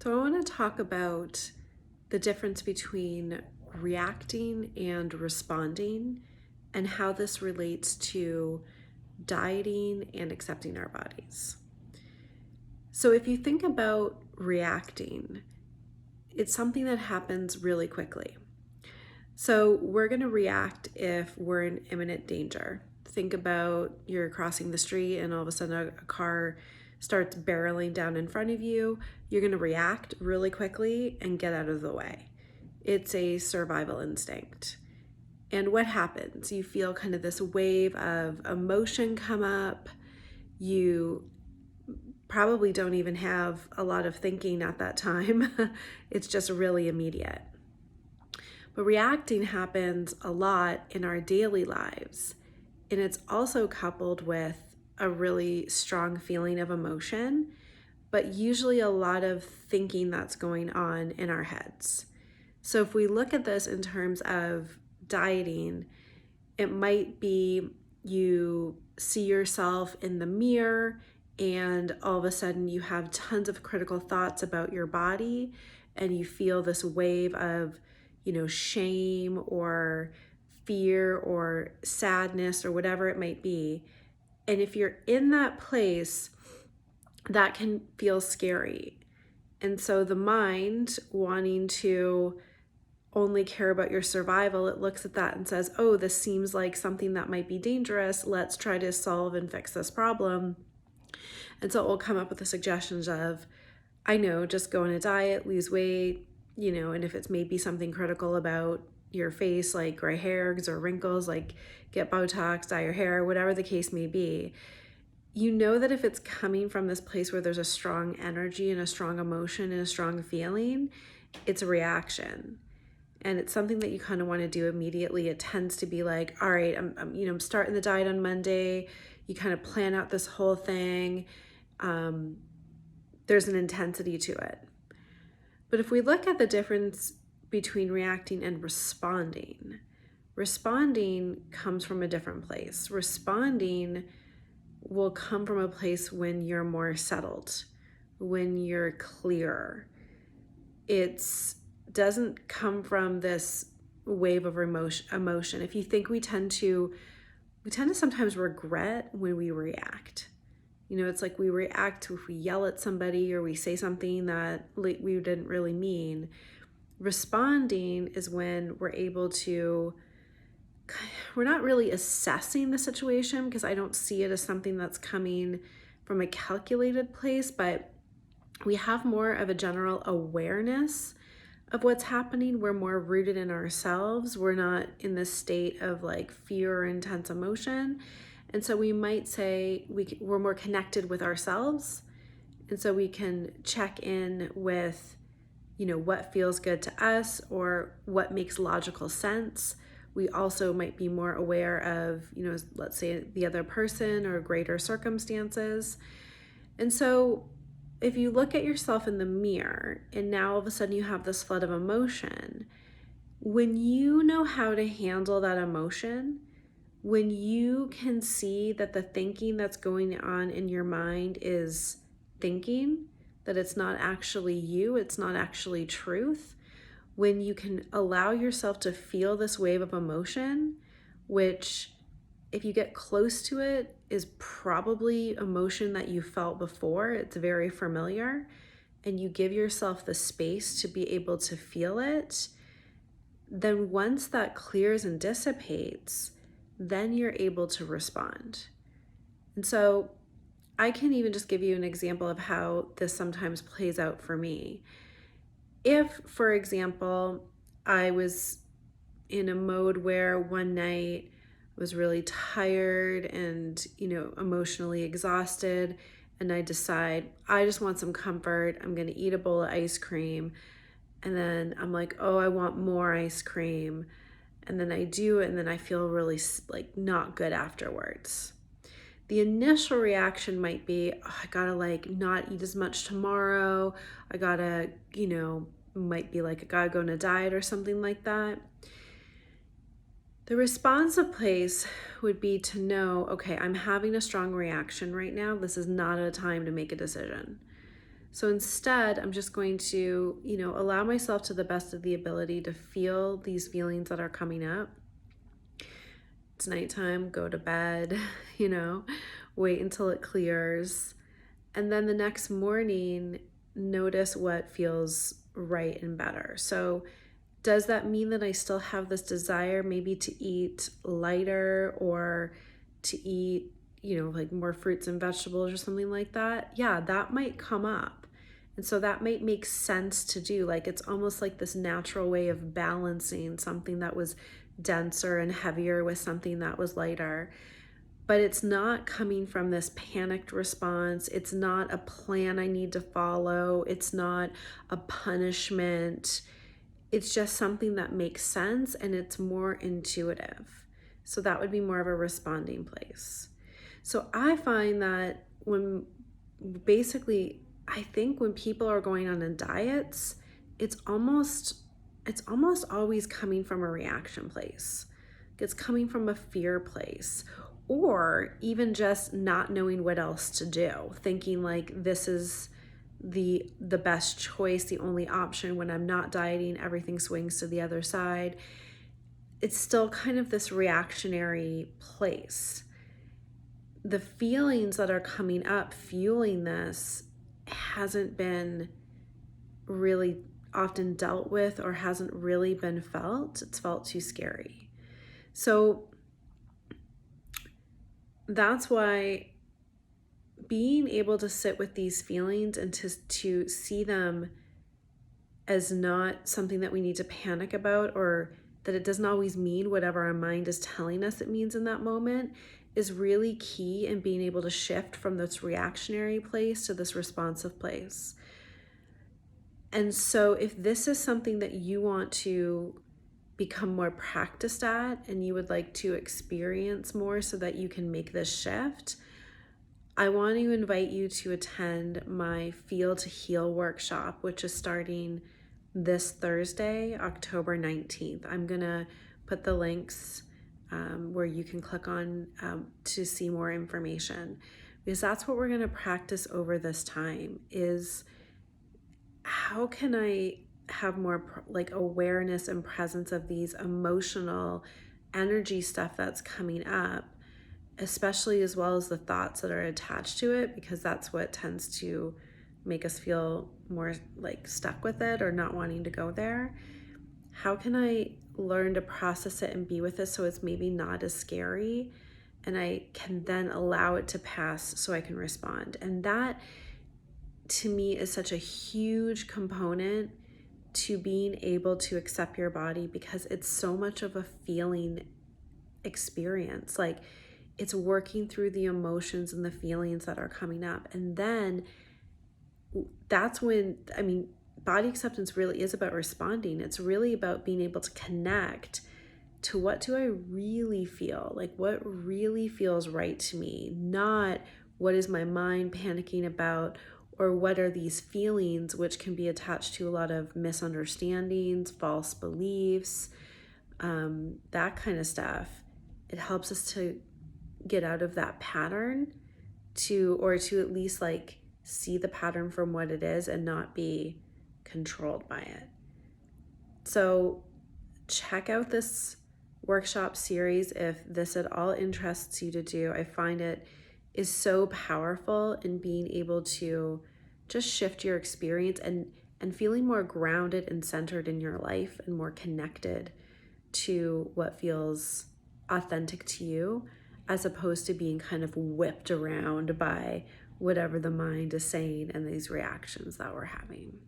So I want to talk about the difference between reacting and responding and how this relates to dieting and accepting our bodies. So if you think about reacting, it's something that happens really quickly. So we're going to react if we're in imminent danger. Think about you're crossing the street and all of a sudden a car starts barreling down in front of you. You're going to react really quickly and get out of the way. It's a survival instinct. And what happens? You feel kind of this wave of emotion come up. You probably don't even have a lot of thinking at that time. It's just really immediate. But reacting happens a lot in our daily lives. And it's also coupled with a really strong feeling of emotion, but usually a lot of thinking that's going on in our heads. So if we look at this in terms of dieting, it might be you see yourself in the mirror and all of a sudden you have tons of critical thoughts about your body and you feel this wave of shame or fear or sadness or whatever it might be. And if you're in that place, that can feel scary. And so the mind wanting to only care about your survival, it looks at that and says, oh, this seems like something that might be dangerous. Let's try to solve and fix this problem. And so it will come up with the suggestions of, I know, just go on a diet, lose weight, and if it's maybe something critical about your face, like gray hairs or wrinkles, like get Botox, dye your hair, whatever the case may be, you know that if it's coming from this place where there's a strong energy and a strong emotion and a strong feeling, it's a reaction. And it's something that you kind of want to do immediately. It tends to be like, all right, I'm starting the diet on Monday. You kind of plan out this whole thing. There's an intensity to it. But if we look at the difference between reacting and responding comes from a different place. Responding will come from a place when you're more settled, when you're clear. It doesn't come from this wave of emotion. If you think we tend to sometimes regret when we react. It's like we react if we yell at somebody or we say something that we didn't really mean. Responding is when we're not really assessing the situation, because I don't see it as something that's coming from a calculated place, but we have more of a general awareness of what's happening. We're more rooted in ourselves. We're not in this state of like fear or intense emotion. And so we might say we're more connected with ourselves. And so we can check in with, what feels good to us or what makes logical sense. We also might be more aware of, let's say the other person or greater circumstances. And so if you look at yourself in the mirror and now all of a sudden you have this flood of emotion, when you know how to handle that emotion, when you can see that the thinking that's going on in your mind is thinking, that it's not actually you, it's not actually truth, when you can allow yourself to feel this wave of emotion, which if you get close to it is probably emotion that you felt before, it's very familiar, and you give yourself the space to be able to feel it, then once that clears and dissipates, then you're able to respond. And so I can even just give you an example of how this sometimes plays out for me. If, for example, I was in a mode where one night I was really tired and, emotionally exhausted, and I decide I just want some comfort, I'm going to eat a bowl of ice cream, and then I'm like, oh, I want more ice cream. And then I do it, and then I feel really not good afterwards. The initial reaction might be, oh, I gotta not eat as much tomorrow. I gotta, might be like, I gotta go on a diet or something like that. The responsive place would be to know, okay, I'm having a strong reaction right now. This is not a time to make a decision. So instead, I'm just going to, allow myself to the best of the ability to feel these feelings that are coming up. It's nighttime, go to bed, you know, wait until it clears. And then the next morning, notice what feels right and better. So, does that mean that I still have this desire maybe to eat lighter or to eat, like more fruits and vegetables or something like that? Yeah, that might come up. And so that might make sense to do. Like it's almost like this natural way of balancing something that was denser and heavier with something that was lighter. But it's not coming from this panicked response. It's not a plan I need to follow. It's not a punishment. It's just something that makes sense and it's more intuitive. So that would be more of a responding place. So I find that I think when people are going on diets, it's almost always coming from a reaction place. It's coming from a fear place, or even just not knowing what else to do, thinking like this is the best choice, the only option. When I'm not dieting, everything swings to the other side. It's still kind of this reactionary place. The feelings that are coming up fueling this hasn't been really often dealt with or hasn't really been felt. It's felt too scary. So that's why being able to sit with these feelings and to see them as not something that we need to panic about, or that it doesn't always mean whatever our mind is telling us it means in that moment, is really key in being able to shift from this reactionary place to this responsive place. And so if this is something that you want to become more practiced at and you would like to experience more so that you can make this shift, I want to invite you to attend my Feel to Heal workshop, which is starting this Thursday, October 19th. I'm going to put the links where you can click on to see more information, because that's what we're going to practice over this time is how can I have more like awareness and presence of these emotional energy stuff that's coming up, especially as well as the thoughts that are attached to it, because that's what tends to make us feel more like stuck with it or not wanting to go there. How can I learn to process it and be with it so it's maybe not as scary, and I can then allow it to pass so I can respond? And that to me is such a huge component to being able to accept your body, because it's so much of a feeling experience. Like it's working through the emotions and the feelings that are coming up. And then that's when, body acceptance really is about responding. It's really about being able to connect to what do I really feel? Like what really feels right to me, not what is my mind panicking about, or what are these feelings, which can be attached to a lot of misunderstandings, false beliefs, that kind of stuff. It helps us to get out of that pattern or to at least like see the pattern from what it is and not be controlled by it. So check out this workshop series if this at all interests you to do. I find it is so powerful in being able to just shift your experience and feeling more grounded and centered in your life and more connected to what feels authentic to you, as opposed to being kind of whipped around by whatever the mind is saying and these reactions that we're having.